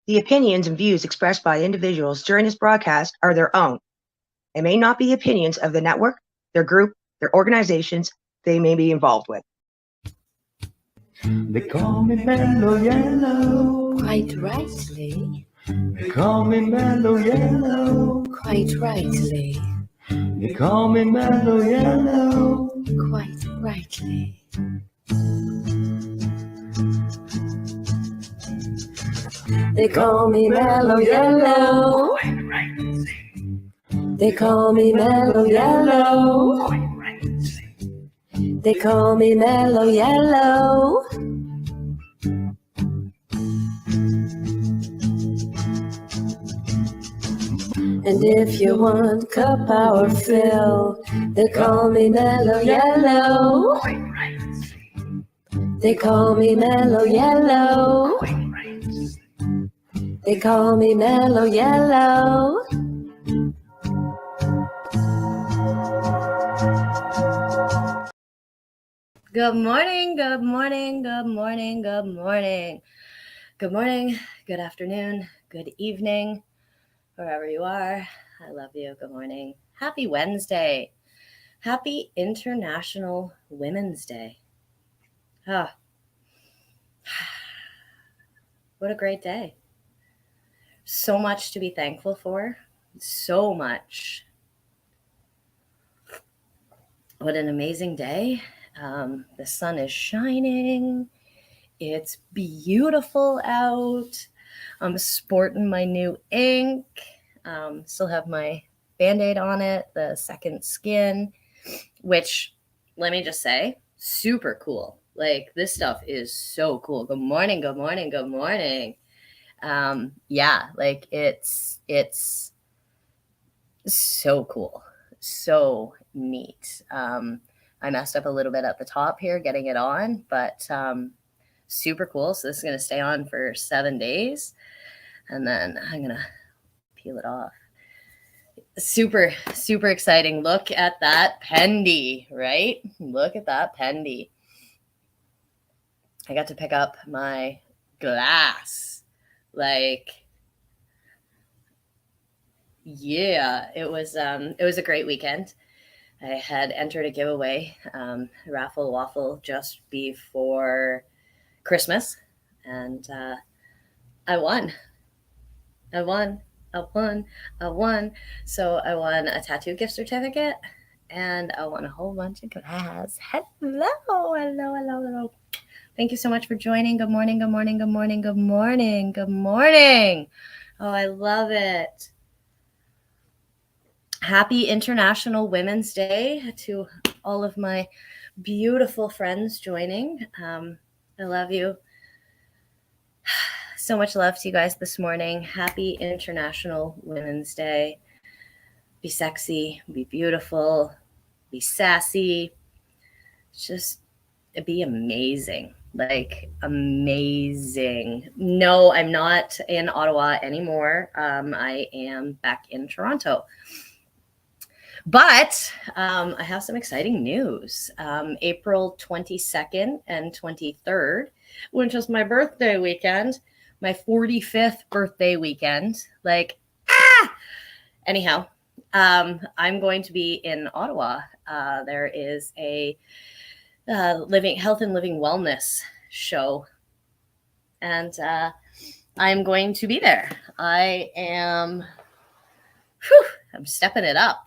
The opinions and views expressed by individuals during this broadcast are their own. It may not be the opinions of the network, their group, their organizations they may be involved with. They call me Mel-O Yellow. Quite rightly. They call me Mel-O Yellow. Quite rightly. They call me Mel-O Yellow. Quite rightly. They call me Mel-O Yellow. They call me Mel-O Yellow. They call me Mel-O Yellow. And if you want cup power fill, they call me Mel-O Yellow. They call me Mel-O Yellow. They call me Mel-O Yellow. Good morning, good morning, good morning, good morning. Good morning, good afternoon, good evening, wherever you are. I love you. Good morning. Happy Wednesday. Happy International Women's Day. Ah, what a great day. So much to be thankful for. So much. What an amazing day. The sun is shining. It's beautiful out. I'm sporting my new ink. Still have my Band-Aid on it, the second skin, which, let me just say, super cool. Like, this stuff is so cool. Good morning, good morning, good morning. Yeah, like it's so cool. So neat. I messed up a little bit at the top here getting it on, but super cool. So this is going to stay on for 7 days, and then I'm going to peel it off. Super, super exciting. Look at that pendy, right? Look at that pendy. I got to pick up my glass. Like, yeah, it was a great weekend. I had entered a giveaway, raffle waffle, just before Christmas, and I won. So I won a tattoo gift certificate, and I won a whole bunch of glass. Hello. Thank you so much for joining. Good morning, good morning, good morning, good morning, good morning. Oh, I love it. Happy International Women's Day to all of my beautiful friends joining. I love you. So much love to you guys this morning. Happy International Women's Day. Be sexy, be beautiful, be sassy. Just be amazing. Like, amazing. No, I'm not in Ottawa anymore. I am back in Toronto. But I have some exciting news. April 22nd and 23rd, which was my birthday weekend, my 45th birthday weekend. Like, anyhow, I'm going to be in Ottawa. There is a health and living wellness show, and I'm going to be there. I'm stepping it up.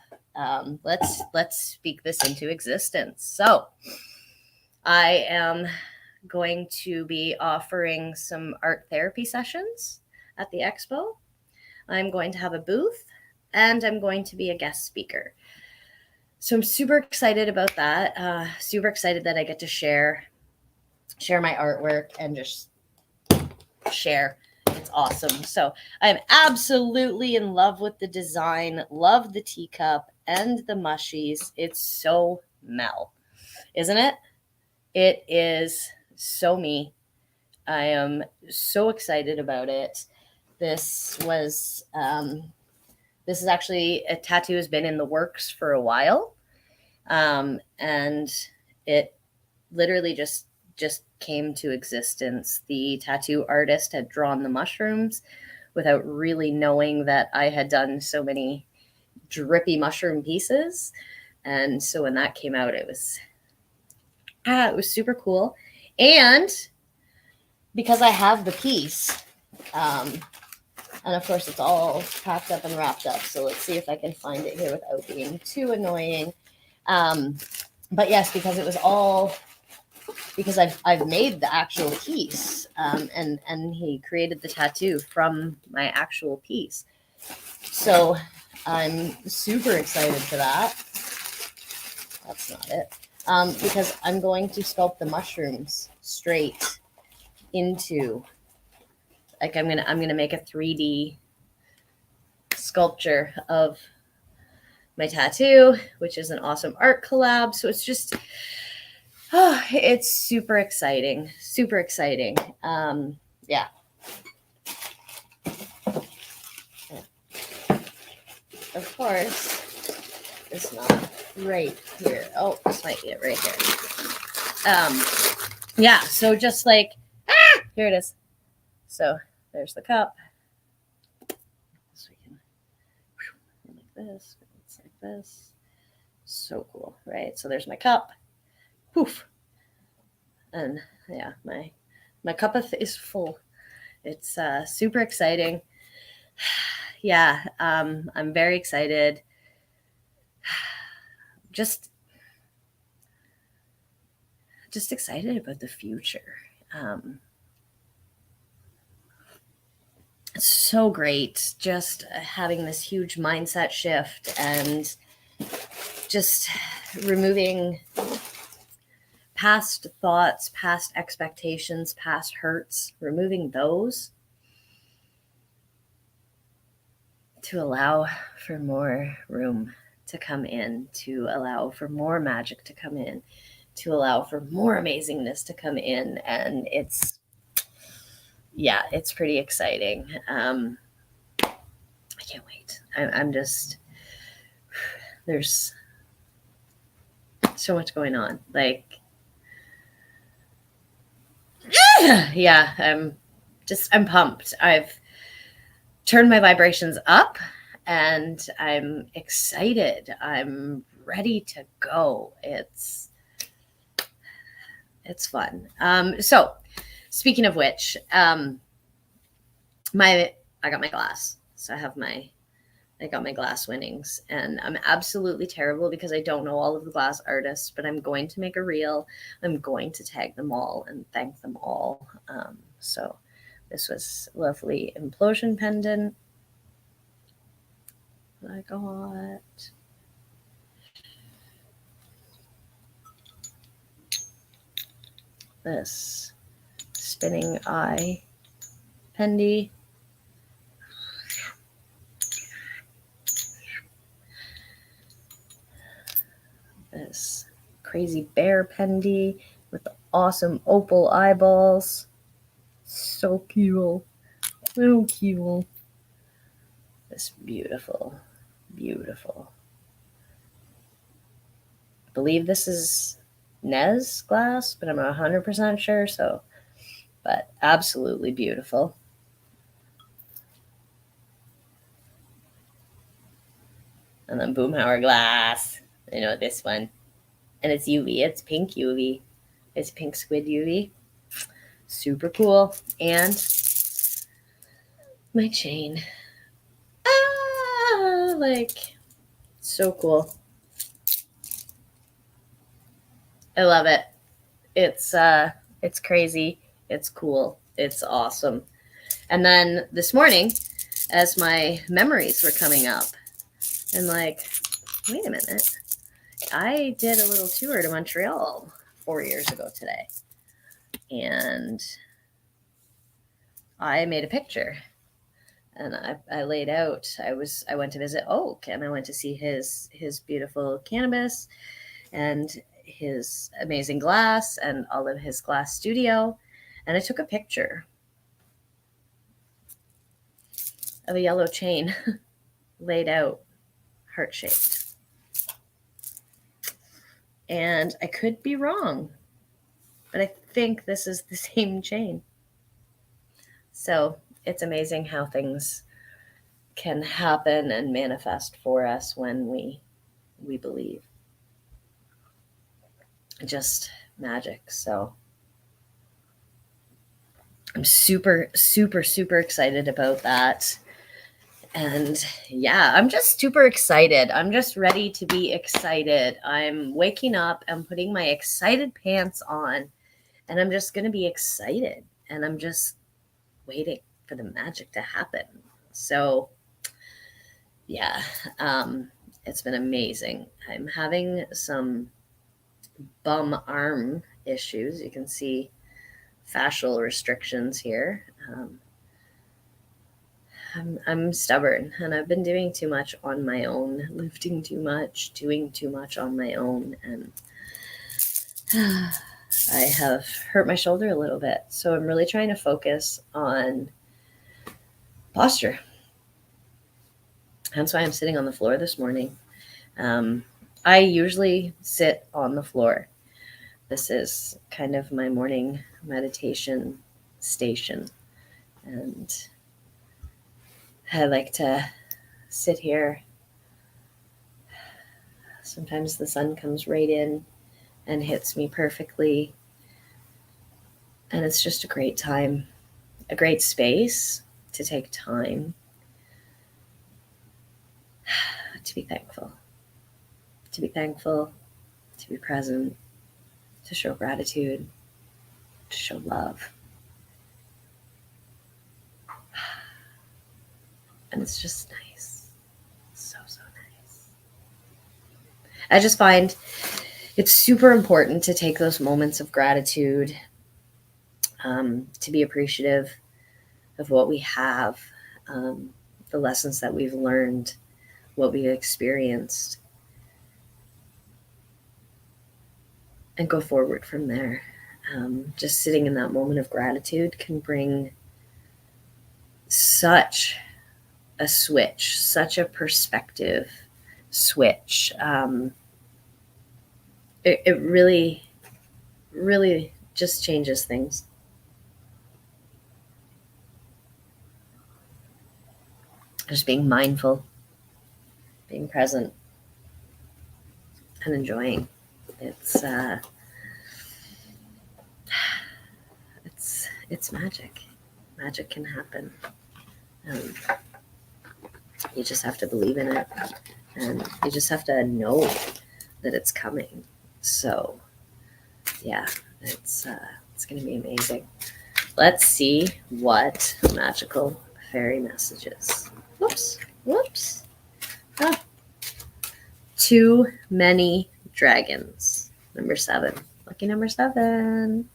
Let's speak this into existence. So I am going to be offering some art therapy sessions at the expo. I'm going to have a booth, and I'm going to be a guest speaker. So I'm super excited about that. Super excited that I get to share my artwork and just share. It's awesome. So I'm absolutely in love with the design, love the teacup and the mushies. It's so Mel, isn't it? It is so me. I am so excited about it. This is actually a tattoo has been in the works for a while. And it literally just just came to existence. The tattoo artist had drawn the mushrooms without really knowing that I had done so many drippy mushroom pieces. And so when that came out, it was super cool. And because I have the piece, and of course it's all packed up and wrapped up. So let's see if I can find it here without being too annoying. But yes, because it was all, because I've made the actual piece, and he created the tattoo from my actual piece. So I'm super excited for that. That's not it. Because I'm going to sculpt the mushrooms straight into, like, I'm gonna make a 3D sculpture of my tattoo, which is an awesome art collab. So it's just, it's super exciting. Super exciting. Yeah. Of course, it's not right here. Oh, this might be it right here. Yeah, so just like, here it is. So there's the cup. So we can like this, it's like this. So cool, right? So there's my cup. Poof. And yeah, my cup is full. It's super exciting. Yeah, I'm very excited. Just excited about the future. It's so great just having this huge mindset shift and just removing past thoughts, past expectations, past hurts, removing those to allow for more room to come in, to allow for more magic to come in, to allow for more amazingness to come in. And it's pretty exciting. I can't wait. I'm just, there's so much going on. Like, yeah, I'm pumped. I've turned my vibrations up and I'm excited. I'm ready to go. It's fun. So speaking of which, I got my glass. So I got my glass winnings, and I'm absolutely terrible because I don't know all of the glass artists, but I'm going to make a reel. I'm going to tag them all and thank them all. So this was lovely implosion pendant that I got. This spinning eye pendy. This crazy bear pendy with the awesome opal eyeballs. So cute. So cute. This beautiful, beautiful. I believe this is Nez glass, but I'm not 100% sure. So, but absolutely beautiful. And then Boomhauer glass. I know this one. And it's UV. It's pink UV. It's pink squid UV. Super cool. And my chain. Like, so cool. I love it. It's crazy. It's cool. It's awesome. And then this morning, as my memories were coming up, I'm like, wait a minute. I did a little tour to Montreal 4 years ago today. And I made a picture. And I laid out. I went to visit Oak, and I went to see his beautiful cannabis and his amazing glass and all of his glass studio. And I took a picture of a yellow chain laid out heart-shaped. And I could be wrong, but I think this is the same chain. So it's amazing how things can happen and manifest for us when we believe. Just magic. So I'm super, super, super excited about that. And yeah, I'm just super excited. I'm just ready to be excited. I'm waking up and putting my excited pants on, and I'm just going to be excited. And I'm just waiting for the magic to happen. So yeah, it's been amazing. I'm having some bum arm issues. You can see fascial restrictions here. I'm stubborn, and I've been doing too much on my own, lifting too much, doing too much on my own, and I have hurt my shoulder a little bit. So I'm really trying to focus on posture. That's why I'm sitting on the floor this morning. I usually sit on the floor. This is kind of my morning meditation station, and I like to sit here. Sometimes the sun comes right in and hits me perfectly, and it's just a great time, a great space to take time to be thankful, to be present, to show gratitude, to show love. And it's just nice. So nice. I just find it's super important to take those moments of gratitude, to be appreciative of what we have, the lessons that we've learned, what we've experienced, and go forward from there. Just sitting in that moment of gratitude can bring such a switch, such a perspective switch. It really, really just changes things. Just being mindful, being present, and enjoying. It's magic. Magic can happen. You just have to believe in it, and you just have to know that it's coming. So yeah, it's going to be amazing. Let's see what magical fairy messages. Whoops. Ah. Too many dragons. Number 7. Lucky number 7.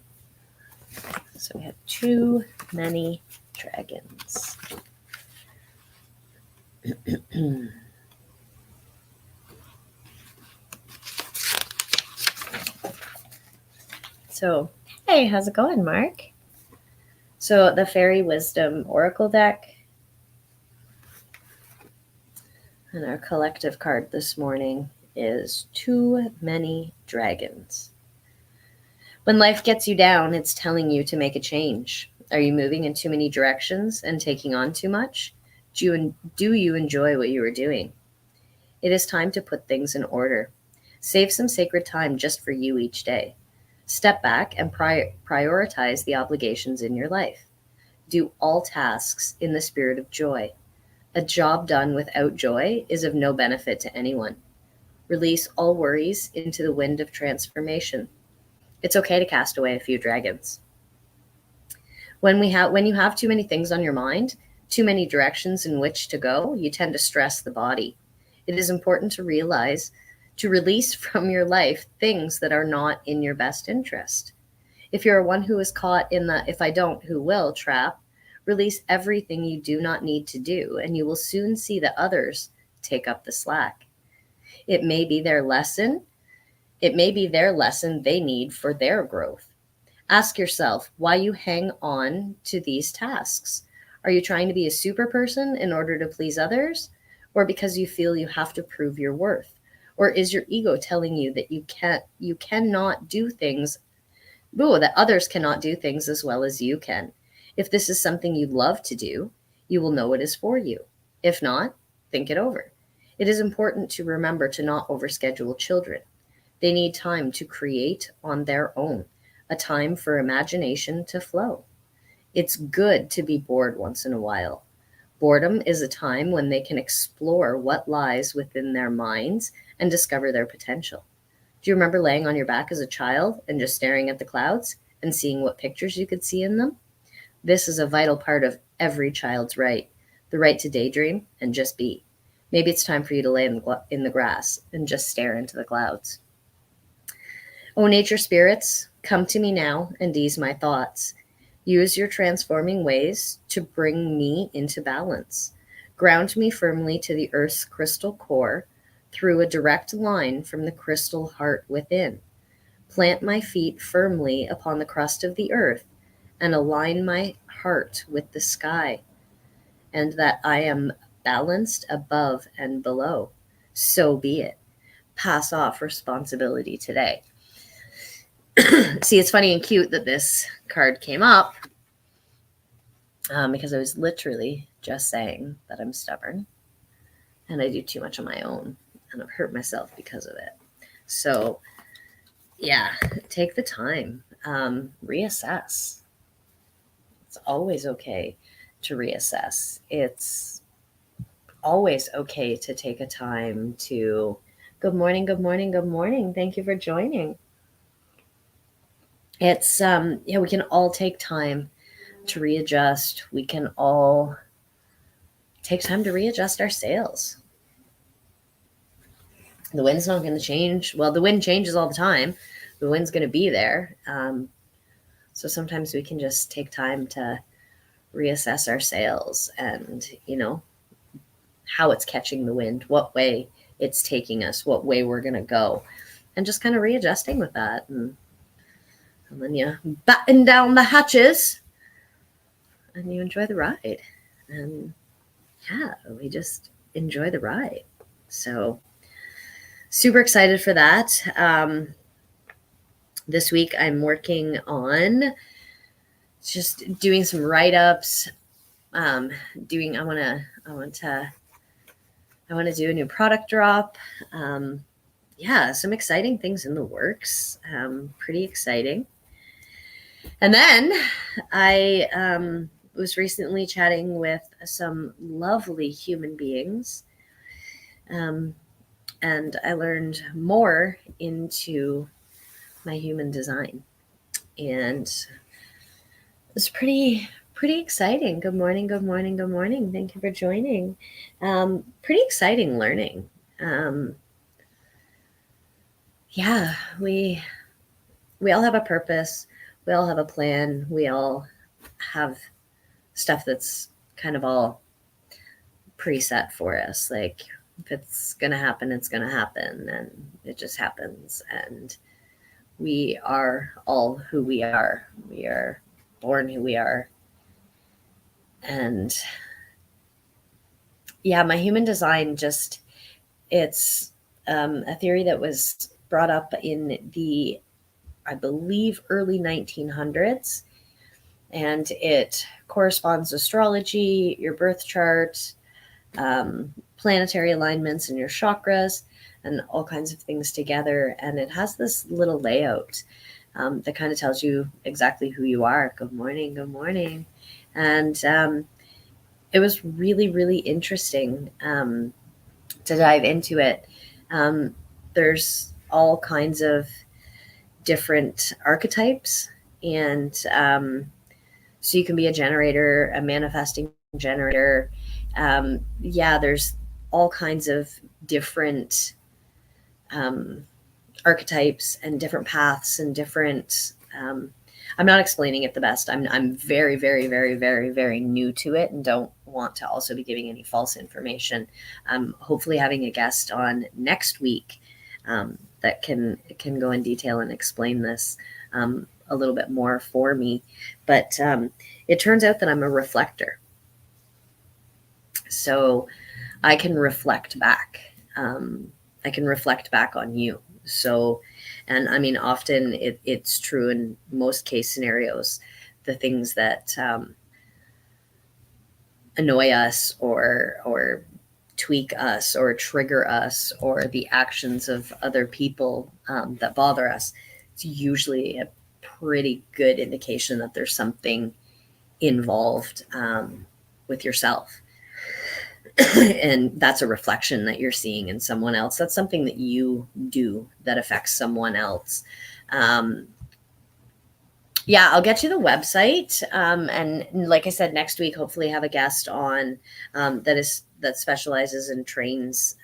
So we have too many dragons. So, hey, how's it going, Mark? So the Fairy Wisdom Oracle deck and our collective card this morning is Too Many Dragons. When life gets you down, it's telling you to make a change. Are you moving in too many directions and taking on too much? Do you enjoy what you are doing? It is time to put things in order. Save some sacred time just for you each day. Step back and prioritize the obligations in your life. Do all tasks in the spirit of joy. A job done without joy is of no benefit to anyone. Release all worries into the wind of transformation. It's okay to cast away a few dragons. When you have too many things on your mind, too many directions in which to go, you tend to stress the body. It is important to release from your life things that are not in your best interest. If you're one who is caught in the "if I don't, who will" trap, release everything you do not need to do, and you will soon see that others take up the slack. It may be their lesson they need for their growth. Ask yourself why you hang on to these tasks. Are you trying to be a super person in order to please others, or because you feel you have to prove your worth? Or is your ego telling you that you cannot do things Ooh, that others cannot do things as well as you can. If this is something you love to do, you will know it is for you. If not, think it over. It is important to remember to not overschedule children. They need time to create on their own, a time for imagination to flow. It's good to be bored once in a while. Boredom is a time when they can explore what lies within their minds and discover their potential. Do you remember laying on your back as a child and just staring at the clouds and seeing what pictures you could see in them? This is a vital part of every child's right, the right to daydream and just be. Maybe it's time for you to lay in the grass and just stare into the clouds. O nature spirits, come to me now and ease my thoughts. Use your transforming ways to bring me into balance. Ground me firmly to the earth's crystal core through a direct line from the crystal heart within. Plant my feet firmly upon the crust of the earth and align my heart with the sky, and that I am balanced above and below. So be it. Pass off responsibility today. See, it's funny and cute that this card came up because I was literally just saying that I'm stubborn and I do too much on my own and I've hurt myself because of it. So, yeah, take the time, reassess. It's always okay to reassess. It's always okay to take a time to, good morning, good morning, good morning. Thank you for joining. It's, we can all take time to readjust. We can all take time to readjust our sails. The wind's not going to change. Well, the wind changes all the time. The wind's going to be there. So sometimes we can just take time to reassess our sails and, how it's catching the wind, what way it's taking us, what way we're going to go, and just kind of readjusting with that. And then you batten down the hatches and you enjoy the ride. And yeah, we just enjoy the ride. So super excited for that. This week I'm working on just doing some write-ups. I want to do a new product drop. Some exciting things in the works. Pretty exciting. And then I was recently chatting with some lovely human beings. And I learned more into my human design. And it's pretty exciting. Good morning, good morning, good morning. Thank you for joining. Pretty exciting learning. We all have a purpose. We all have a plan. We all have stuff that's kind of all preset for us. Like if it's going to happen, it's going to happen, and it just happens. And we are all who we are. We are born who we are. And yeah, my human design it's a theory that was brought up in the, I believe, early 1900s. And it corresponds to astrology, your birth chart, planetary alignments and your chakras, and all kinds of things together. And it has this little layout that kind of tells you exactly who you are. Good morning, good morning. And it was really, really interesting to dive into it. There's all kinds of different archetypes. And so you can be a generator, a manifesting generator. There's all kinds of different archetypes and different paths and different I'm not explaining it the best. I'm very, very, very, very, very new to it and don't want to also be giving any false information. Hopefully having a guest on next week that can go in detail and explain this a little bit more for me. But it turns out that I'm a reflector. So I can reflect back. I can reflect back on you. So, And I mean, often it's true in most case scenarios, the things that annoy us or tweak us or trigger us, or the actions of other people that bother us, it's usually a pretty good indication that there's something involved with yourself. And that's a reflection that you're seeing in someone else. That's something that you do that affects someone else. Yeah, I'll get you the website. And like I said, next week, hopefully have a guest on that specializes and trains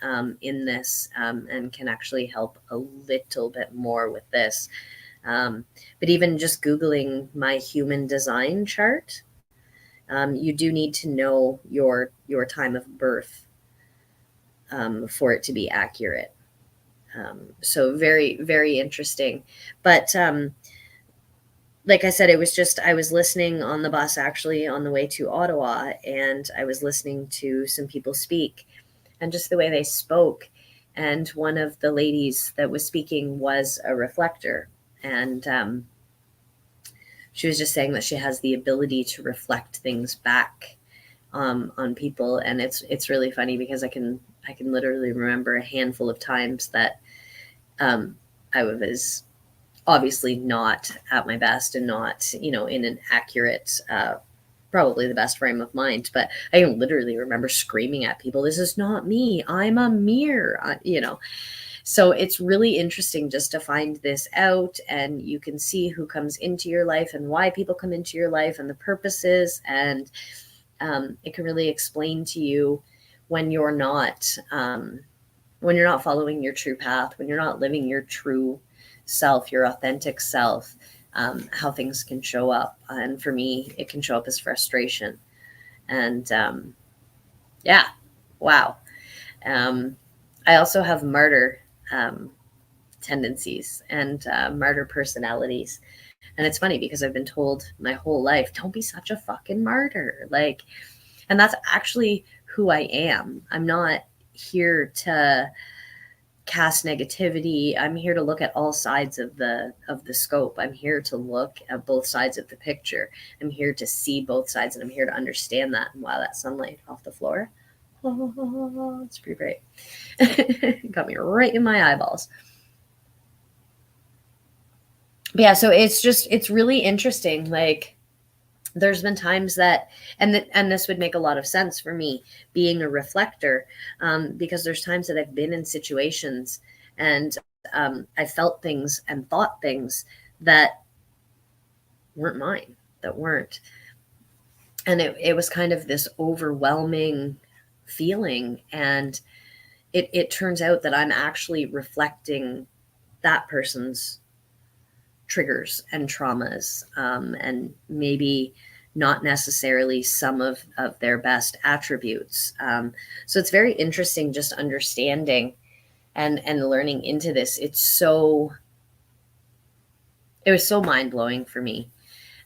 in this and can actually help a little bit more with this. But even just Googling my human design chart, you do need to know your time of birth for it to be accurate. So very, very interesting. But like I said, I was listening on the bus actually on the way to Ottawa, and I was listening to some people speak and just the way they spoke. And one of the ladies that was speaking was a reflector. And she was just saying that she has the ability to reflect things back on people. And it's really funny because I can literally remember a handful of times that I was obviously not at my best and not, in an accurate, probably the best frame of mind. But I can literally remember screaming at people, "This is not me. I'm a mirror," So it's really interesting just to find this out, and you can see who comes into your life and why people come into your life and the purposes. And it can really explain to you when you're not following your true path, when you're not living your true self, your authentic self, how things can show up. And for me, it can show up as frustration. And yeah, wow. I also have martyr tendencies and martyr personalities. And it's funny because I've been told my whole life, don't be such a fucking martyr. And that's actually who I am. I'm not here to cast negativity. I'm here to look at all sides of the scope. I'm here to look at both sides of the picture. I'm here to see both sides, and I'm here to understand that. And wow, that sunlight off the floor, it's pretty great. Got me right in my eyeballs. But yeah, so it's really interesting. There's been times that, and this would make a lot of sense for me being a reflector, because there's times that I've been in situations and I felt things and thought things that weren't mine, that weren't. And it was kind of this overwhelming feeling. And it turns out that I'm actually reflecting that person's triggers and traumas, and maybe not necessarily some of their best attributes. So it's very interesting just understanding and learning into this. It was so mind-blowing for me.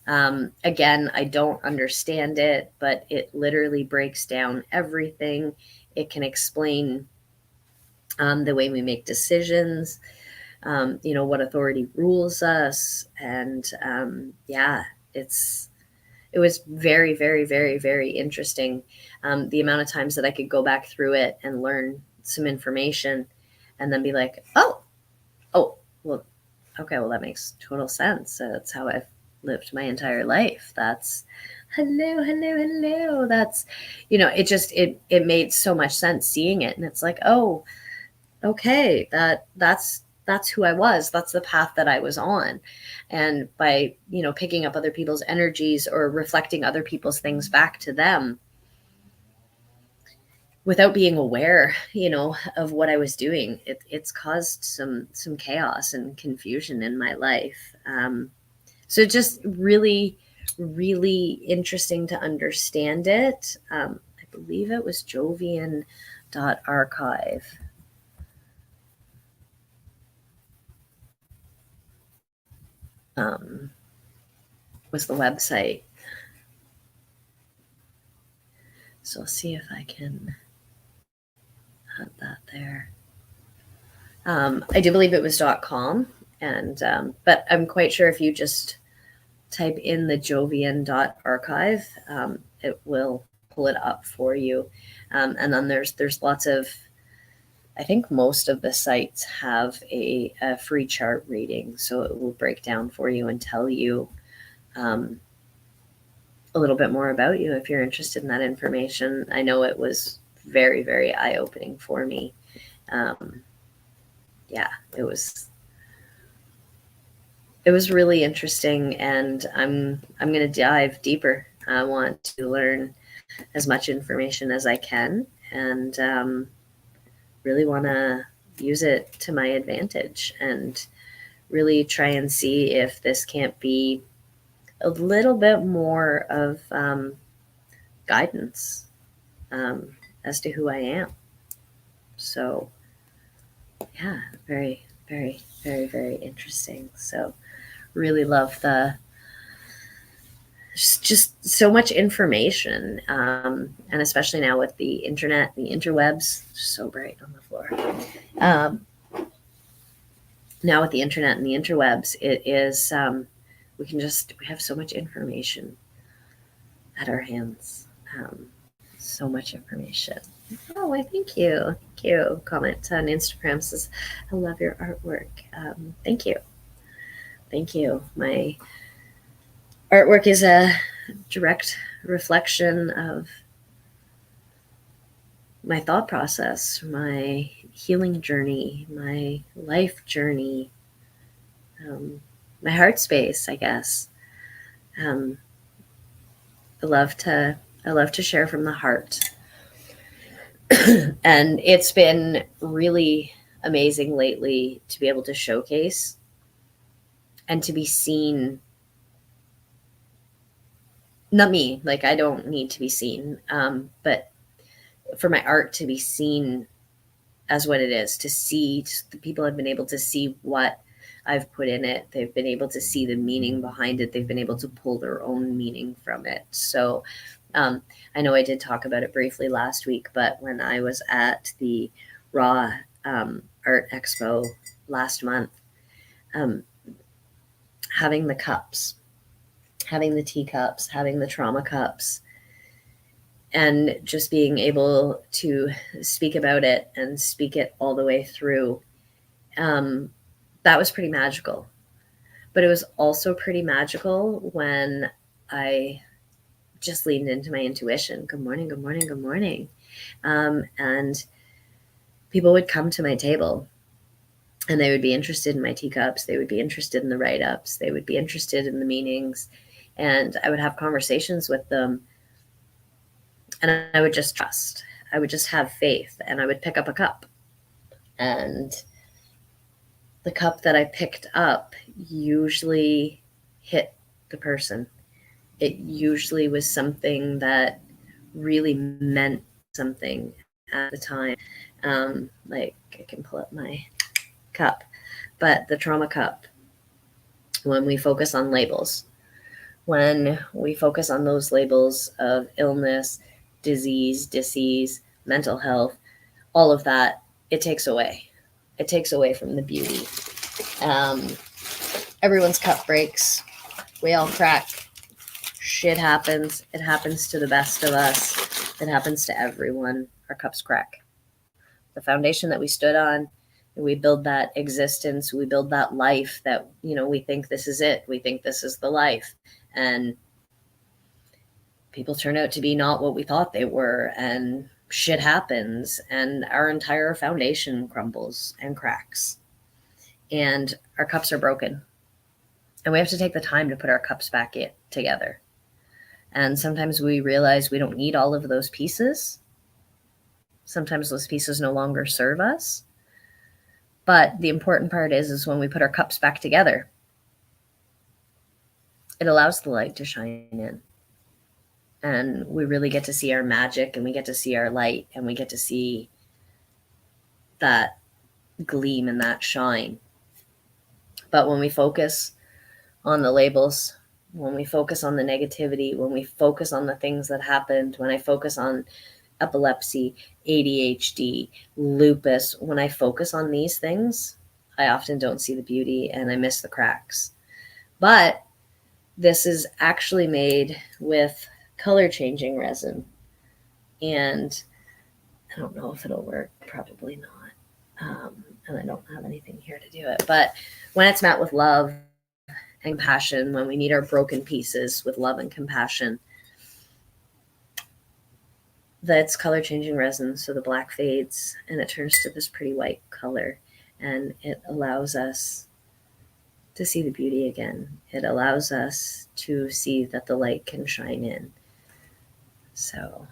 Again, I don't understand it, but it literally breaks down everything. It can explain the way we make decisions, what authority rules us. And yeah, it was very, very, very, very interesting. The amount of times that I could go back through it and learn some information and then be like, oh, well, okay, well, that makes total sense. That's how I've lived my entire life. That's hello. That's, it made so much sense seeing it. And it's like, oh, okay, that's who I was. That's the path that I was on. And by, picking up other people's energies or reflecting other people's things back to them without being aware, of what I was doing, it's caused some chaos and confusion in my life. So just really, really interesting to understand it. I believe it was Jovian.archive. Was the website. So I'll see if I can add that there. I do believe it was .com. And but I'm quite sure if you just type in the jovian.archive, it will pull it up for you. And then there's lots of, I think most of the sites have a free chart reading, so it will break down for you and tell you a little bit more about you if you're interested in that information. I know it was very, very eye-opening for me. Yeah, it was really interesting, and I'm going to dive deeper. I want to learn as much information as I can, and really want to use it to my advantage and really try and see if this can't be a little bit more of guidance as to who I am. So yeah, very, very, very, very interesting. So really love just so much information, and especially now with the internet, the interwebs, so bright on the floor. Now with the internet and the interwebs, it is we have so much information at our hands. So much information. Oh, I thank you. Thank you. Comment on Instagram says, I love your artwork. Thank you. Thank you. My artwork is a direct reflection of my thought process, my healing journey, my life journey, my heart space, I guess. I love to share from the heart. And it's been really amazing lately to be able to showcase and to be seen. Not me, like I don't need to be seen, but for my art to be seen as what it is, to see the people have been able to see what I've put in it. They've been able to see the meaning behind it. They've been able to pull their own meaning from it. So I know I did talk about it briefly last week, but when I was at the Raw Art Expo last month, having the cups, having the teacups, having the trauma cups, and just being able to speak about it and speak it all the way through, that was pretty magical. But it was also pretty magical when I just leaned into my intuition. Good morning, good morning, good morning. And people would come to my table and they would be interested in my teacups. They would be interested in the write-ups. They would be interested in the meanings. And I would have conversations with them. And I would just trust. I would just have faith. And I would pick up a cup. And the cup that I picked up usually hit the person. It usually was something that really meant something at the time. Like I can pull up my cup, but the trauma cup, when we focus on labels, when we focus on those labels of illness, disease, disease, mental health, all of that, it takes away. It takes away from the beauty. Everyone's cup breaks. We all crack. Shit happens. It happens to the best of us. It happens to everyone. Our cups crack. The foundation that we stood on, we build that existence, we build that life that, we think this is it. We think this is the life. And people turn out to be not what we thought they were. And shit happens. And our entire foundation crumbles and cracks. And our cups are broken. And we have to take the time to put our cups back together. And sometimes we realize we don't need all of those pieces. Sometimes those pieces no longer serve us. But the important part is when we put our cups back together, it allows the light to shine in. And we really get to see our magic, and we get to see our light, and we get to see that gleam and that shine. But when we focus on the labels, when we focus on the negativity, when we focus on the things that happened, when I focus on epilepsy, ADHD, lupus, when I focus on these things, I often don't see the beauty and I miss the cracks. But this is actually made with color changing resin. And I don't know if it'll work, probably not. And I don't have anything here to do it. But when it's met with love and compassion, when we need our broken pieces with love and compassion, that's color changing resin. So the black fades and it turns to this pretty white color, and it allows us to see the beauty again. It allows us to see that the light can shine in. So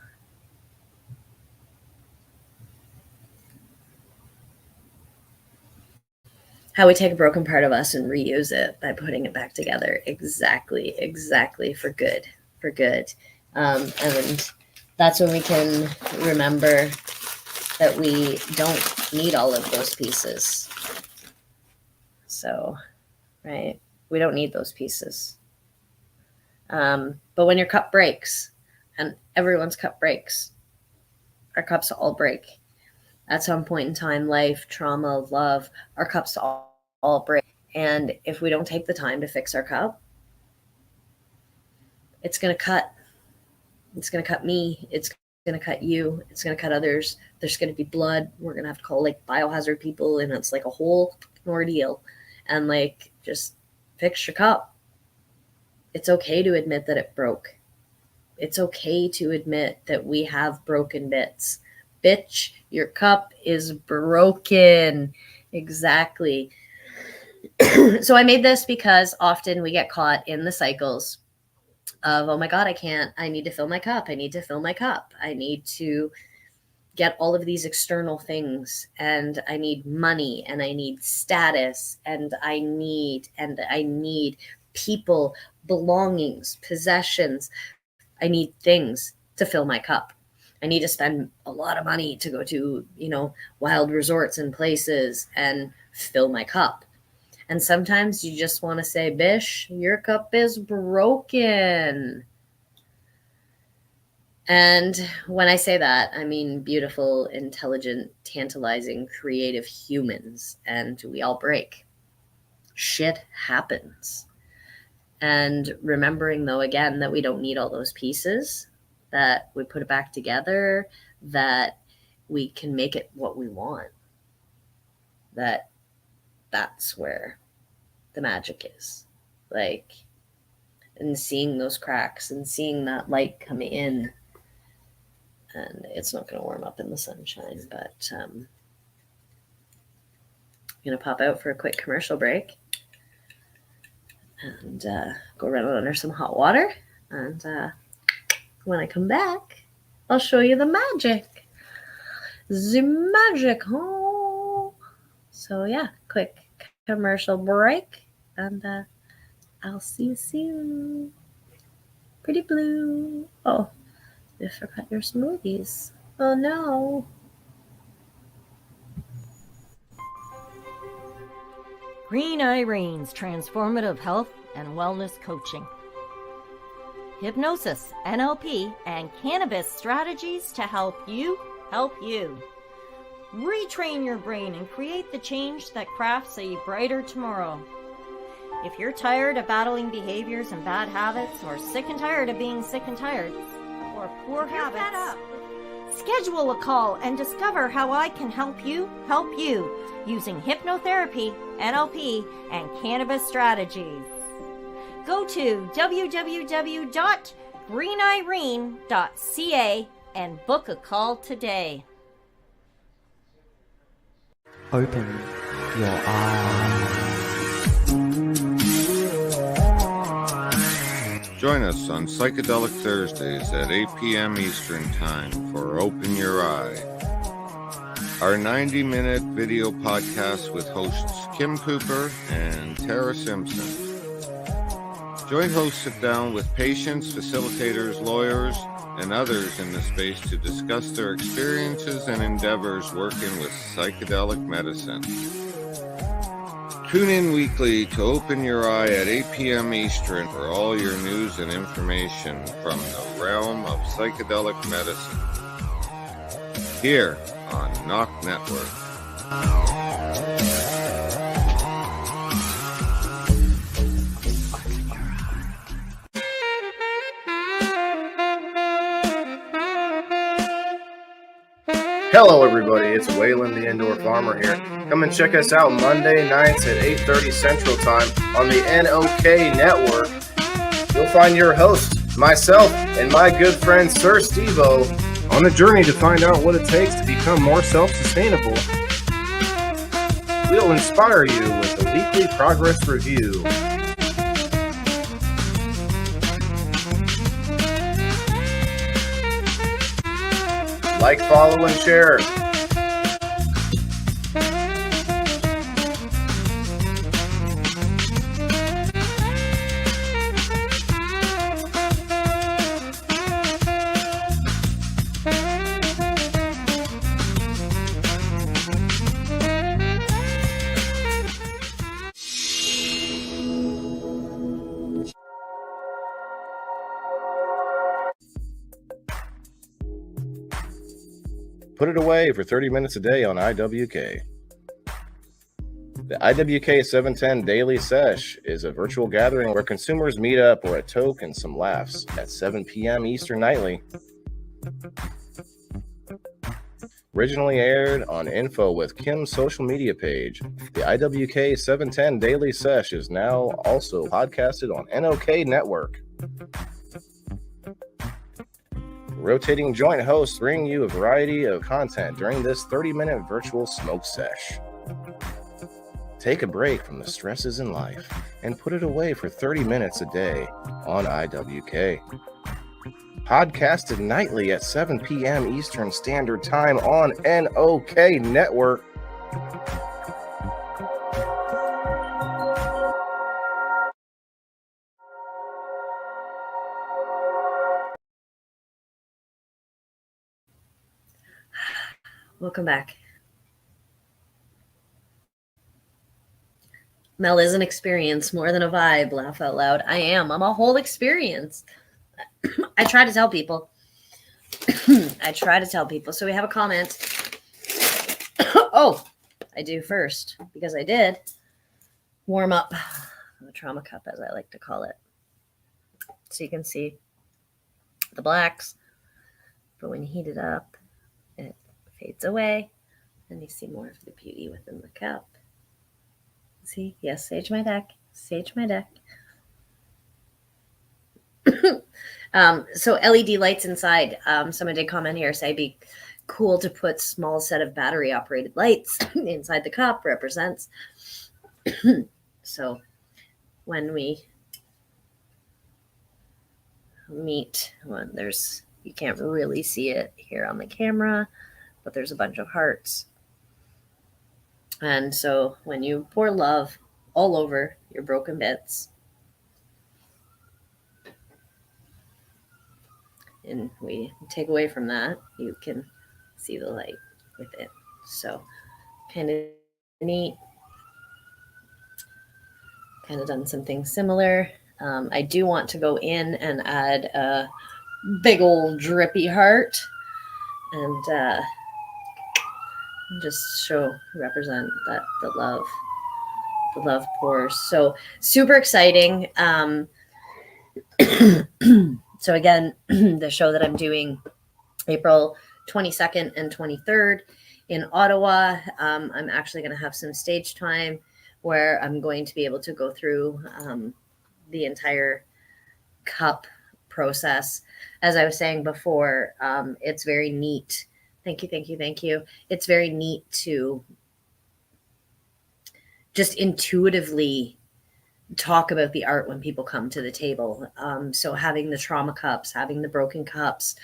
how we take a broken part of us and reuse it by putting it back together. Exactly for good. And that's when we can remember that we don't need all of those pieces. So, right, we don't need those pieces. But when your cup breaks, and everyone's cup breaks, our cups all break. At some point in time, life, trauma, love, our cups all break. And if we don't take the time to fix our cup, it's going to cut. It's going to cut me. It's going to cut you. It's going to cut others. There's going to be blood. We're going to have to call like biohazard people, and it's like a whole ordeal. And like, just fix your cup. It's okay to admit that it broke. It's okay to admit that we have broken bits. Bitch, your cup is broken. Exactly. So I made this because often we get caught in the cycles of, oh my God, I need to fill my cup. I need to fill my cup. I need to get all of these external things, and I need money, and I need status, and I need people, belongings, possessions. I need things to fill my cup. I need to spend a lot of money to go to, wild resorts and places and fill my cup. And sometimes you just want to say, Bish, your cup is broken. And when I say that, I mean beautiful, intelligent, tantalizing, creative humans. And we all break. Shit happens. And remembering, though, again, that we don't need all those pieces, that we put it back together, that we can make it what we want. That's where the magic is. Like, and seeing those cracks and seeing that light come in. And it's not going to warm up in the sunshine, but I'm going to pop out for a quick commercial break and go run under some hot water. And when I come back, I'll show you the magic. The magic, oh. So yeah, quick commercial break, and I'll see you soon. Pretty blue. Oh, you forgot your smoothies. Oh no. Green Irene's transformative health and wellness coaching. Hypnosis, NLP, and cannabis strategies to help you. Retrain your brain and create the change that crafts a brighter tomorrow. If you're tired of battling behaviors and bad habits, or sick and tired of being sick and tired, or poor habits, schedule a call and discover how I can help you using hypnotherapy, NLP, and cannabis strategies. Go to www.greenirene.ca and book a call today. Open your eyes. Join us on Psychedelic Thursdays at 8 p.m. Eastern Time for Open Your Eye, our 90-minute video podcast with hosts Kim Cooper and Tara Simpson. Join hosts sit down with patients, facilitators, lawyers, and others in the space to discuss their experiences and endeavors working with psychedelic medicine. Tune in weekly to Open Your Eye at 8 p.m. Eastern for all your news and information from the realm of psychedelic medicine. Here on Knock Network. Hello, everybody. It's Waylon, the Indoor Farmer here. Come and check us out Monday nights at 8:30 Central Time on the NOK Network. You'll find your host, myself, and my good friend Sir Steve-O on a journey to find out what it takes to become more self-sustainable. We'll inspire you with a weekly progress review. Like, follow, and share. Put it away for 30 minutes a day on IWK. The IWK 710 Daily Sesh is a virtual gathering where consumers meet up for a toke and some laughs at 7 p.m. Eastern nightly. Originally aired on Info with Kim's social media page, the IWK 710 Daily Sesh is now also podcasted on NOK Network. Rotating joint hosts bring you a variety of content during this 30-minute virtual smoke sesh. Take a break from the stresses in life and put it away for 30 minutes a day on IWK. Podcasted nightly at 7 p.m. Eastern Standard Time on NOK Network. Welcome back. Mel is an experience more than a vibe. Laugh out loud. I am. I'm a whole experience. I try to tell people. So we have a comment. Oh, I do first because I did warm up the trauma cup, as I like to call it. So you can see the blacks. But when you heat it up, it fades away, and you see more of the beauty within the cup. See? Yes, sage my deck. Sage my deck. So LED lights inside. Someone did comment here, say it'd be cool to put small set of battery operated lights inside the cup. Represents. So when we meet, you can't really see it here on the camera, but there's a bunch of hearts. And so when you pour love all over your broken bits, and we take away from that, you can see the light with it. So kind of neat. Kind of done something similar. I do want to go in and add a big old drippy heart and just represent that the love pours. So super exciting. So again, the show that I'm doing April 22nd and 23rd in Ottawa, I'm actually going to have some stage time where I'm going to be able to go through the entire cup process. As I was saying before, it's very neat. Thank you. It's very neat to just intuitively talk about the art when people come to the table. So having the trauma cups, having the broken cups,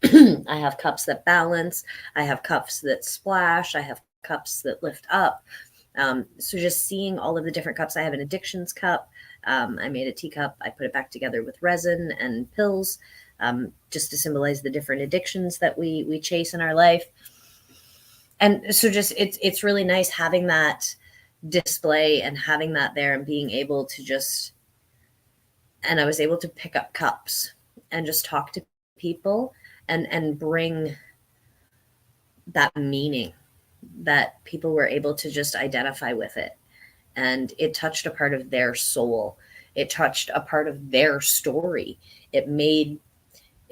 I have cups that balance, I have cups that splash, I have cups that lift up. So just seeing all of the different cups. I have an addictions cup. I made a teacup. I put it back together with resin and pills, just to symbolize the different addictions that we chase in our life. And so just it's really nice having that display and having that there and being able to and I was able to pick up cups and just talk to people and bring that meaning that people were able to just identify with it. And it touched a part of their soul. It touched a part of their story. It made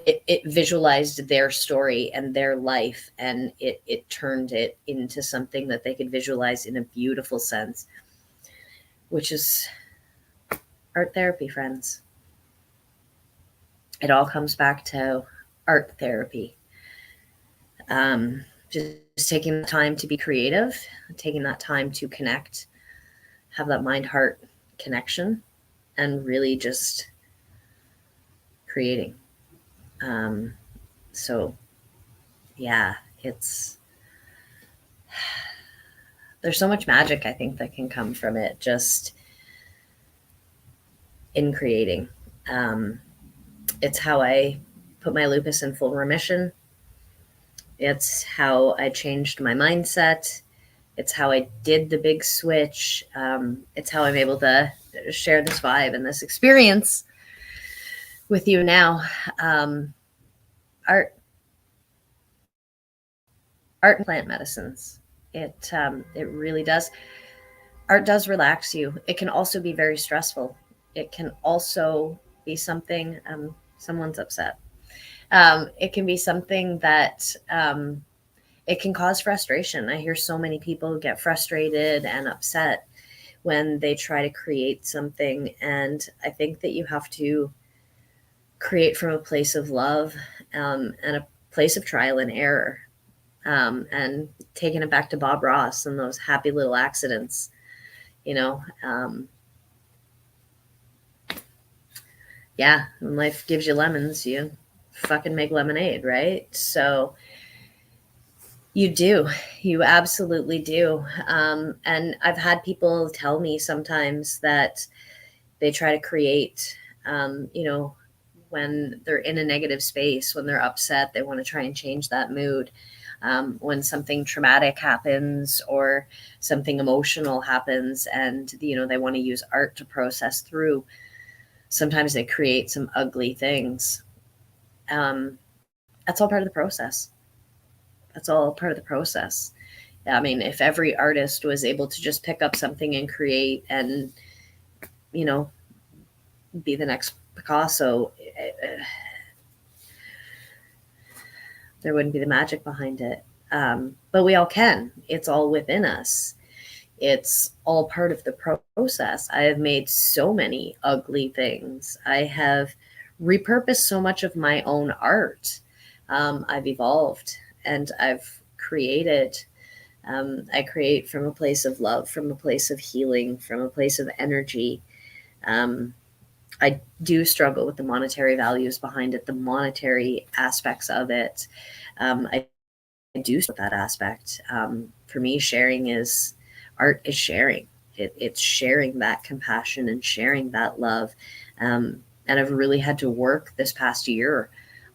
it visualized their story and their life, and it turned it into something that they could visualize in a beautiful sense, which is art therapy, friends. It all comes back to art therapy. Just taking the time to be creative, taking that time to connect, have that mind-heart connection, and really just creating. So yeah, there's so much magic, I think, that can come from it just in creating. It's how I put my lupus in full remission. It's how I changed my mindset. It's how I did the big switch. It's how I'm able to share this vibe and this experience with you now. Art and plant medicines. It really does. Art does relax you. It can also be very stressful. It can also be something, someone's upset. It can be something that it can cause frustration. I hear so many people get frustrated and upset when they try to create something. And I think that you have to create from a place of love, and a place of trial and error. And taking it back to Bob Ross and those happy little accidents, yeah, when life gives you lemons, you fucking make lemonade, right? So you absolutely do. And I've had people tell me sometimes that they try to create, when they're in a negative space, when they're upset, they want to try and change that mood. When something traumatic happens or something emotional happens, and they want to use art to process through, sometimes they create some ugly things. That's all part of the process. That's all part of the process. I mean, if every artist was able to just pick up something and create and, be the next Picasso, there wouldn't be the magic behind it. But we all can. It's all within us. It's all part of the process. I have made so many ugly things. I have repurposed so much of my own art. I've evolved and I've created. I create from a place of love, from a place of healing, from a place of energy. I do struggle with the monetary values behind it, the monetary aspects of it. I do with that aspect. For me, art is sharing. It's sharing that compassion and sharing that love. And I've really had to work this past year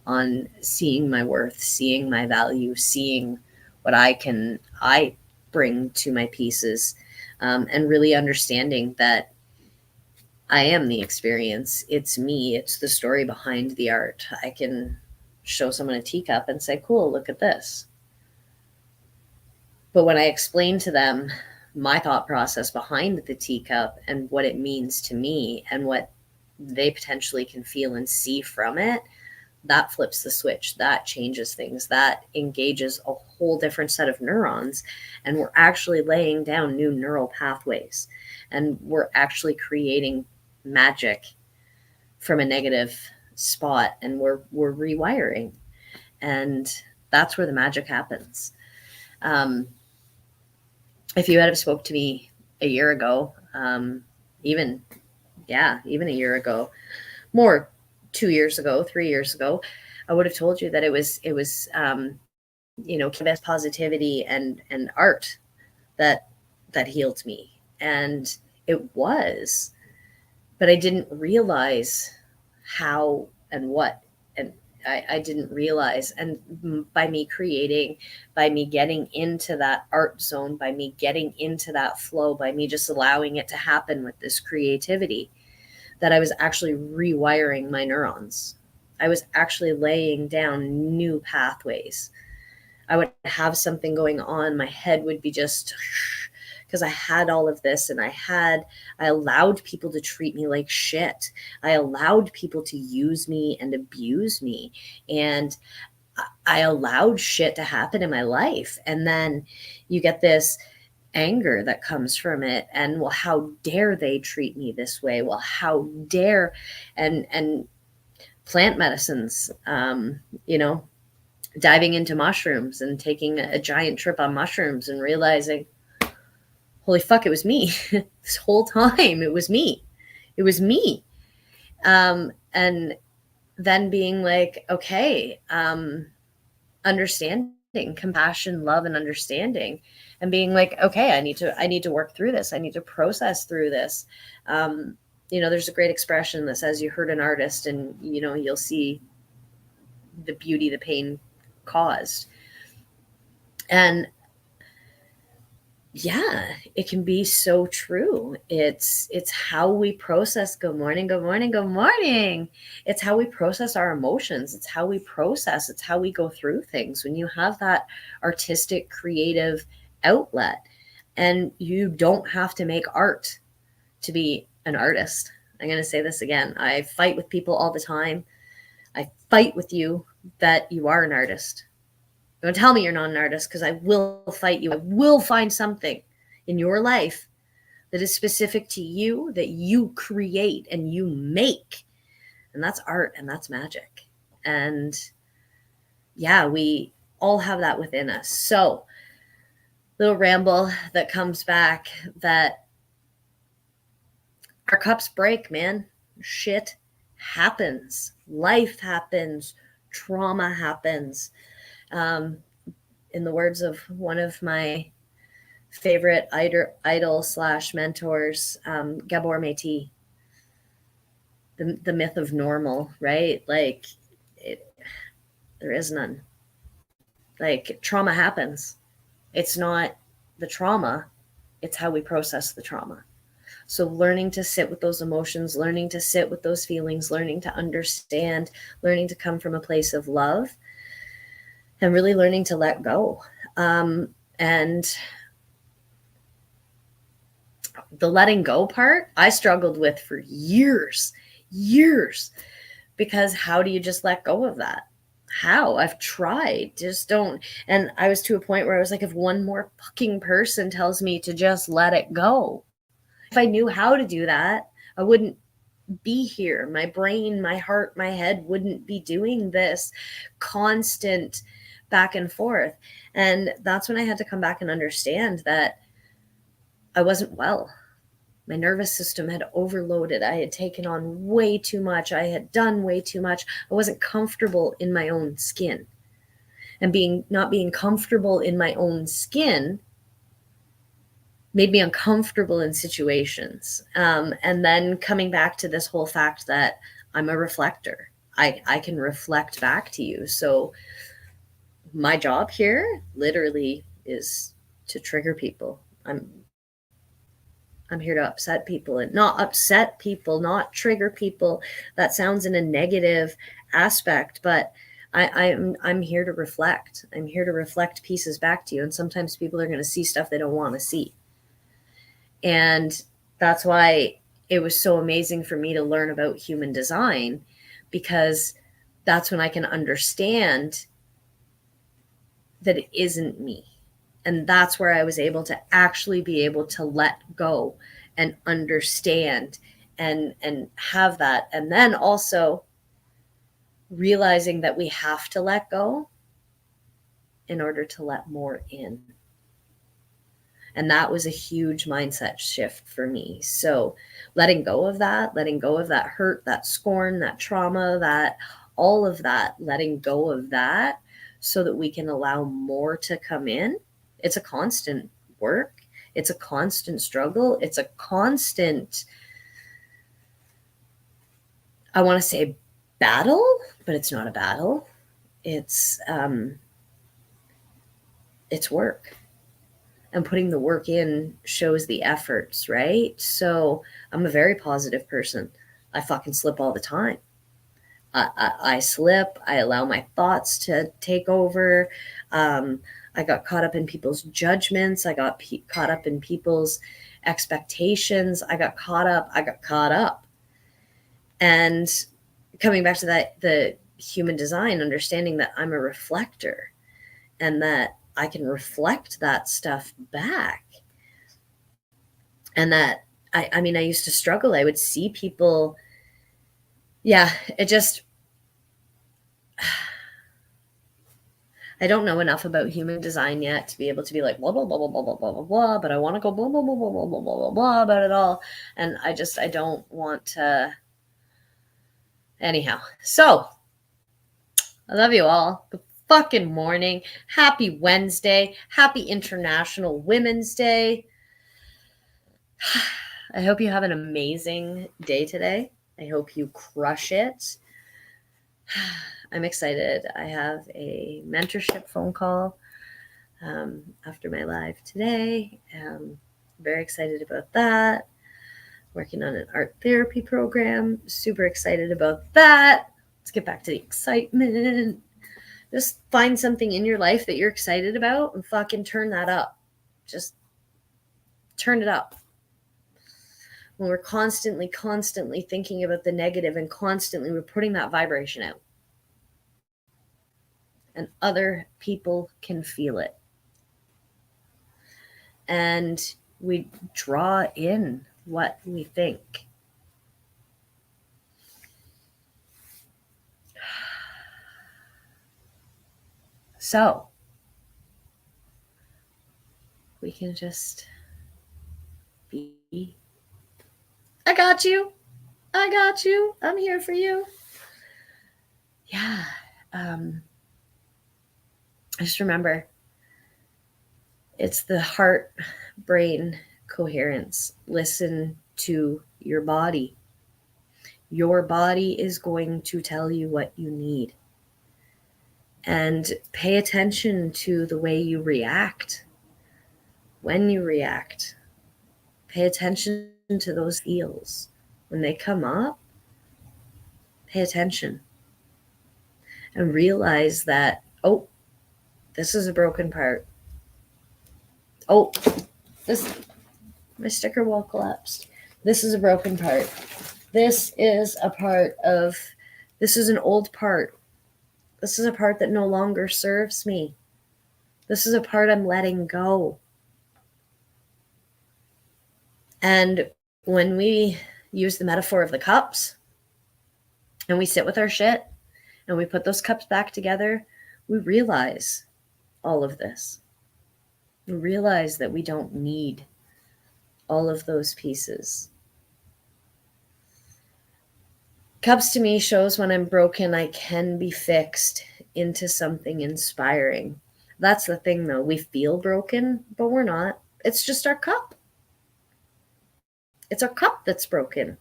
on seeing my worth, seeing my value, seeing what I bring to my pieces, and really understanding that I am the experience. It's me. It's the story behind the art. I can show someone a teacup and say, cool, look at this. But when I explain to them my thought process behind the teacup and what it means to me and what they potentially can feel and see from it, that flips the switch. That changes things. That engages a whole different set of neurons. And we're actually laying down new neural pathways. And we're actually creating magic from a negative spot. And we're rewiring. And that's where the magic happens. If you had have spoke to me a year ago, even a year ago, more 2 years ago, 3 years ago, I would have told you that it was best positivity and art that healed me. And it was, but I didn't realize how and what, and I didn't realize. And by me creating, by me getting into that art zone, by me getting into that flow, by me just allowing it to happen with this creativity, that I was actually rewiring my neurons. I was actually laying down new pathways. I would have something going on. My head would be just because I had all of this, and I allowed people to treat me like shit. I allowed people to use me and abuse me. And I allowed shit to happen in my life. And then you get this anger that comes from it. And well, how dare they treat me this way? Well, how dare, and plant medicines, diving into mushrooms and taking a giant trip on mushrooms and realizing, holy fuck, it was me this whole time. It was me. And then being like, okay, understanding, compassion, love, and understanding, and being like, okay, I need to work through this. I need to process through this. There's a great expression that says you hurt an artist and, you'll see the beauty the pain caused. And yeah, it can be so true. It's how we process. Good morning, good morning, good morning. It's how we process our emotions. It's how we process. It's how we go through things. When you have that artistic, creative outlet, and you don't have to make art to be an artist. I'm going to say this again. I fight with people all the time. I fight with you that you are an artist. Don't tell me you're not an artist, because I will fight you. I will find something in your life that is specific to you, that you create and you make. And that's art and that's magic. And yeah, we all have that within us. So, little ramble that comes back, that our cups break, man. Shit happens. Life happens. Trauma happens. In the words of one of my favorite idol / mentors, Gabor Maté, the myth of normal, right? Like, there is none. Like, trauma happens. It's not the trauma, it's how we process the trauma. So learning to sit with those emotions, learning to sit with those feelings, learning to understand, learning to come from a place of love, and really learning to let go. And the letting go part, I struggled with for years, because how do you just let go of that? How? I've tried, just don't. And I was to a point where I was like, if one more fucking person tells me to just let it go, if I knew how to do that, I wouldn't be here. My brain, my heart, my head wouldn't be doing this constant back and forth. And that's when I had to come back and understand that I wasn't well. My nervous system had overloaded. I had taken on way too much. I had done way too much. I wasn't comfortable in my own skin. And not being comfortable in my own skin made me uncomfortable in situations. And then coming back to this whole fact that I'm a reflector. I can reflect back to you. So my job here literally is to trigger people. I'm here to upset people, and not upset people, not trigger people. That sounds in a negative aspect, but I'm here to reflect. I'm here to reflect pieces back to you. And sometimes people are going to see stuff they don't want to see. And that's why it was so amazing for me to learn about human design, because that's when I can understand that it isn't me. And that's where I was able to actually be able to let go and understand and have that. And then also realizing that we have to let go in order to let more in. And that was a huge mindset shift for me. So letting go of that hurt, that scorn, that trauma, that all of that, letting go of that so that we can allow more to come in. It's a constant work. It's a constant struggle. It's a constant, I want to say battle, but it's not a battle. It's work. And putting the work in shows the efforts, right? So I'm a very positive person. I fucking slip all the time. I slip. I allow my thoughts to take over. I got caught up in people's judgments. I got caught up in people's expectations. I got caught up. And coming back to that, the human design, understanding that I'm a reflector and that I can reflect that stuff back. And that, I mean, I used to struggle. I would see people. Yeah, it just, I don't know enough about human design yet to be able to be like, blah, blah, blah, blah, blah, blah, blah, blah, blah, but I want to go blah, blah, blah, blah, blah, blah, blah, blah, blah about it all. And I don't want to. Anyhow, so I love you all. Good fucking morning. Happy Wednesday. Happy International Women's Day. I hope you have an amazing day today. I hope you crush it. I'm excited. I have a mentorship phone call after my live today. Very excited about that. Working on an art therapy program. Super excited about that. Let's get back to the excitement. Just find something in your life that you're excited about and fucking turn that up. Just turn it up. When we're constantly thinking about the negative and constantly we're putting that vibration out. And other people can feel it. And we draw in what we think. So we can just be. I got you. I'm here for you. Yeah. Just remember, it's the heart-brain coherence. Listen to your body. Your body is going to tell you what you need. And pay attention to the way you react. When you react, pay attention to those feels. When they come up, pay attention. And realize that, oh, this is a broken part. Oh, my sticker wall collapsed. This is a broken part. This is an old part. This is a part that no longer serves me. This is a part I'm letting go. And when we use the metaphor of the cups and we sit with our shit and we put those cups back together, we realize all of this. We realize that we don't need all of those pieces. Cups to me shows when I'm broken, I can be fixed into something inspiring. That's the thing though. We feel broken, but we're not. It's just our cup. It's our cup that's broken.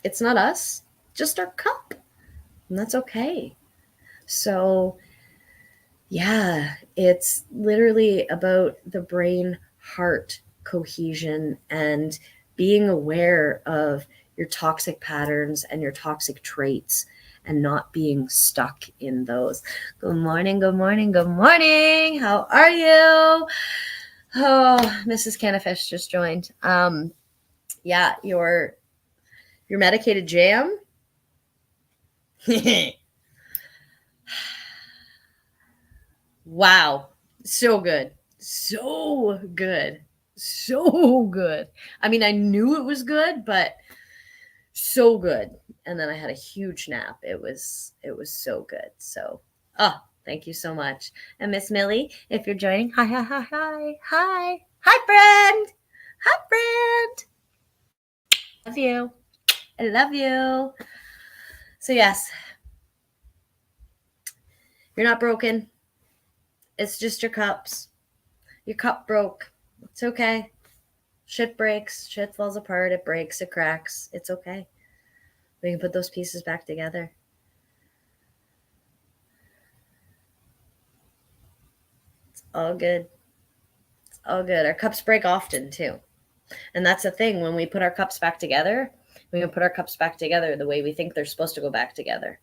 It's not us, just our cup. And that's okay. So yeah, it's literally about the brain-heart cohesion and being aware of your toxic patterns and your toxic traits and not being stuck in those. Good morning. How are you? Oh, Mrs. Cannafish just joined. Yeah, your medicated jam. Wow. So good. I mean, I knew it was good, but so good. And then I had a huge nap. It was so good. So, thank you so much. And Miss Millie, if you're joining, hi, friend. I love you. So yes, you're not broken. It's just your cups. Your cup broke. It's okay. Shit breaks. Shit falls apart. It breaks. It cracks. It's okay. We can put those pieces back together. It's all good. Our cups break often too. And that's the thing. When we put our cups back together, we can put our cups back together the way we think they're supposed to go back together.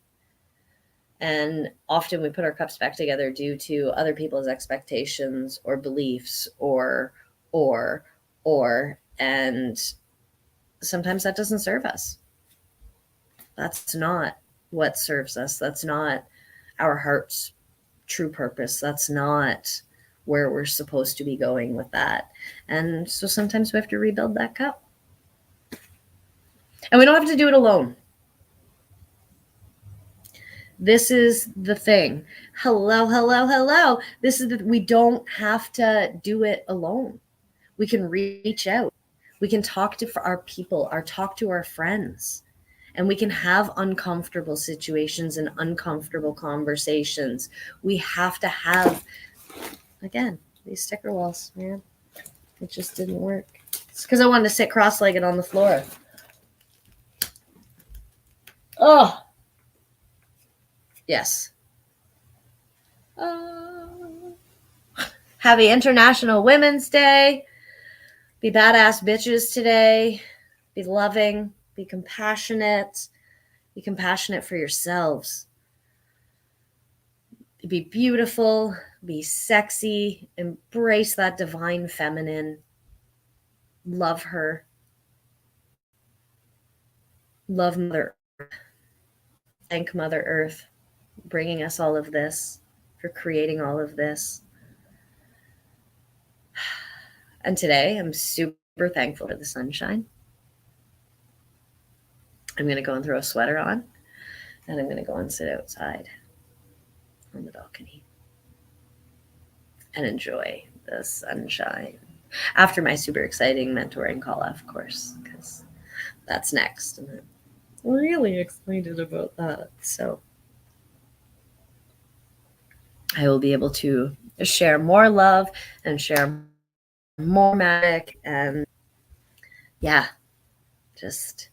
And often we put our cups back together due to other people's expectations or beliefs or, and sometimes that doesn't serve us. That's not what serves us. That's not our heart's true purpose. That's not where we're supposed to be going with that. And so sometimes we have to rebuild that cup. And we don't have to do it alone. This is the thing. Hello. We don't have to do it alone. We can reach out. We can talk to our people, talk to our friends, and we can have uncomfortable situations and uncomfortable conversations. We have to have, again, these sticker walls, man. It just didn't work. It's because I wanted to sit cross-legged on the floor. Oh, yes. Happy International Women's Day. Be badass bitches today. Be loving. Be compassionate. Be compassionate for yourselves. Be beautiful. Be sexy. Embrace that divine feminine. Love her. Love Mother Earth. Thank Mother Earth for bringing us all of this, for creating all of this. And today I'm super thankful for the sunshine. I'm going to go and throw a sweater on, and I'm going to go and sit outside on the balcony and enjoy the sunshine. After my super exciting mentoring call, of course, because that's next. And I'm really excited about that. So I will be able to share more love and share more magic, and yeah, just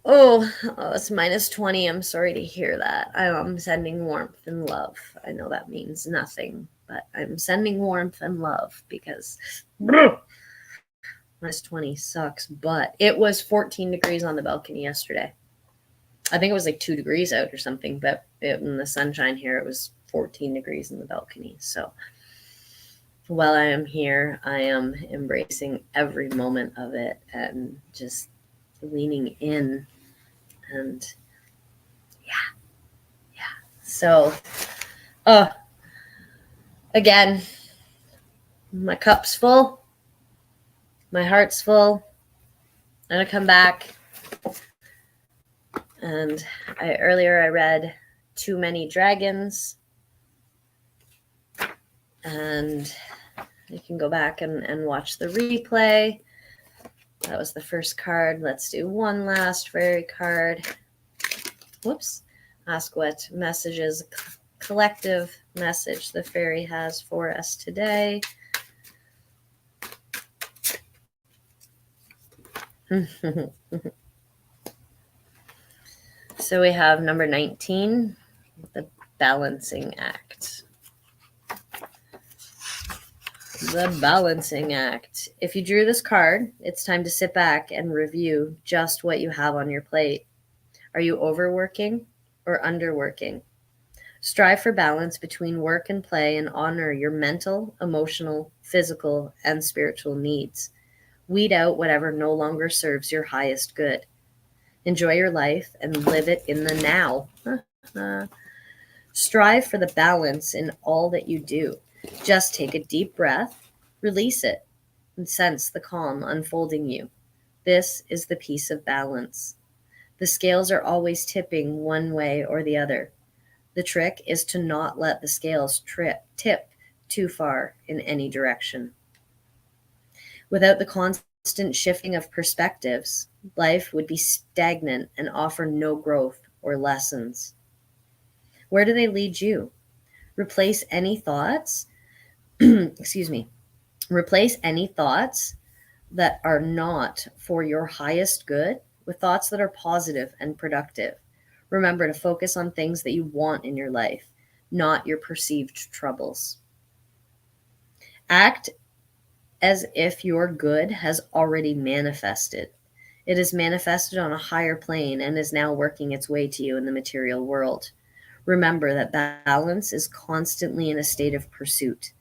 it's minus 20. I'm sorry to hear that. I'm sending warmth and love. I know that means nothing, but I'm sending warmth and love because minus 20 sucks. But it was 14 degrees on the balcony yesterday. I think it was like 2 degrees out or something, but in the sunshine here, it was 14 degrees in the balcony. So while I am here, I am embracing every moment of it and just leaning in. And yeah. So, again, my cup's full. My heart's full. I'm going to come back. And earlier I read Too Many Dragons. And you can go back and watch the replay. That was the first card. Let's do one last fairy card. Whoops. Ask what messages, collective message the fairy has for us today. So we have number 19, the balancing act. The balancing act. If you drew this card, it's time to sit back and review just what you have on your plate. Are you overworking or underworking? Strive for balance between work and play and honor your mental, emotional, physical, and spiritual needs. Weed out whatever no longer serves your highest good. Enjoy your life and live it in the now. Strive for the balance in all that you do. Just take a deep breath, release it, and sense the calm unfolding you. This is the peace of balance. The scales are always tipping one way or the other. The trick is to not let the scales tip too far in any direction. Without the constant shifting of perspectives, life would be stagnant and offer no growth or lessons. Where do they lead you? Replace any thoughts Replace any thoughts that are not for your highest good with thoughts that are positive and productive. Remember to focus on things that you want in your life, not your perceived troubles. Act as if your good has already manifested. It is manifested on a higher plane and is now working its way to you in the material world. Remember that balance is constantly in a state of pursuit.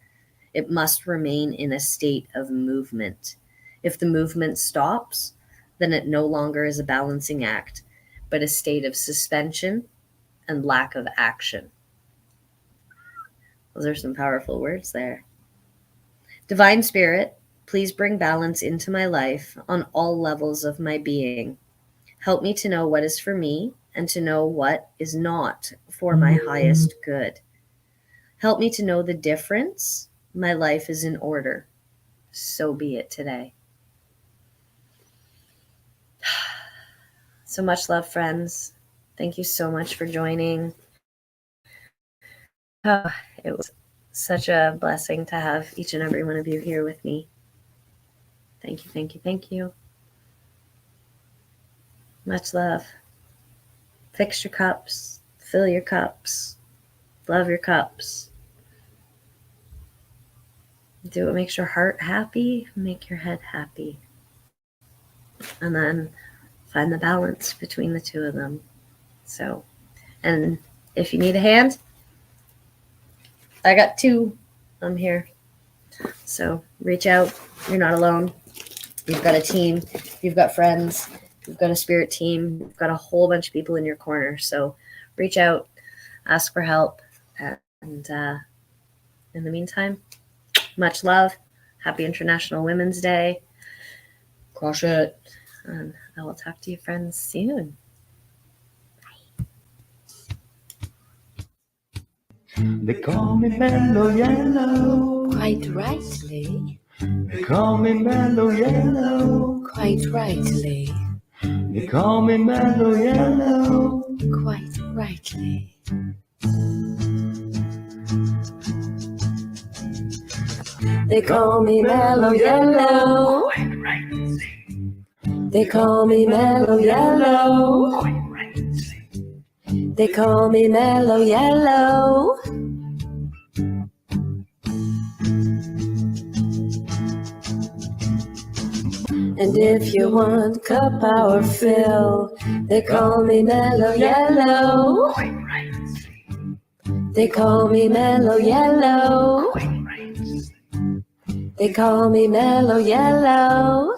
It must remain in a state of movement. If the movement stops, then it no longer is a balancing act, but a state of suspension and lack of action. Those are some powerful words there. Divine Spirit, please bring balance into my life on all levels of my being. Help me to know what is for me and to know what is not for my highest good. Help me to know the difference. My life is in order. So be it today. So much love, friends. Thank you so much for joining. Oh, it was such a blessing to have each and every one of you here with me. Thank you, thank you, thank you. Much love. Fix your cups, fill your cups, love your cups. Do what makes your heart happy, make your head happy. And then find the balance between the two of them. So, and if you need a hand, I got 2. I'm here. So reach out. You're not alone. You've got a team. You've got friends. You've got a spirit team. You've got a whole bunch of people in your corner. So reach out, ask for help. And in the meantime, much love. Happy International Women's Day. Crush it. And I will talk to you friends soon. They call me Mel-O Yellow. Quite rightly. They call me Mel-O Yellow. Quite rightly. They call me Mel-O Yellow. Quite rightly. They call me Mel-O Yellow. They call me Mel-O Yellow. They call me Mel-O Yellow. And if you want cup power fill, they call me Mel-O Yellow. They call me Mel-O Yellow. They call me Mel-O Yellow.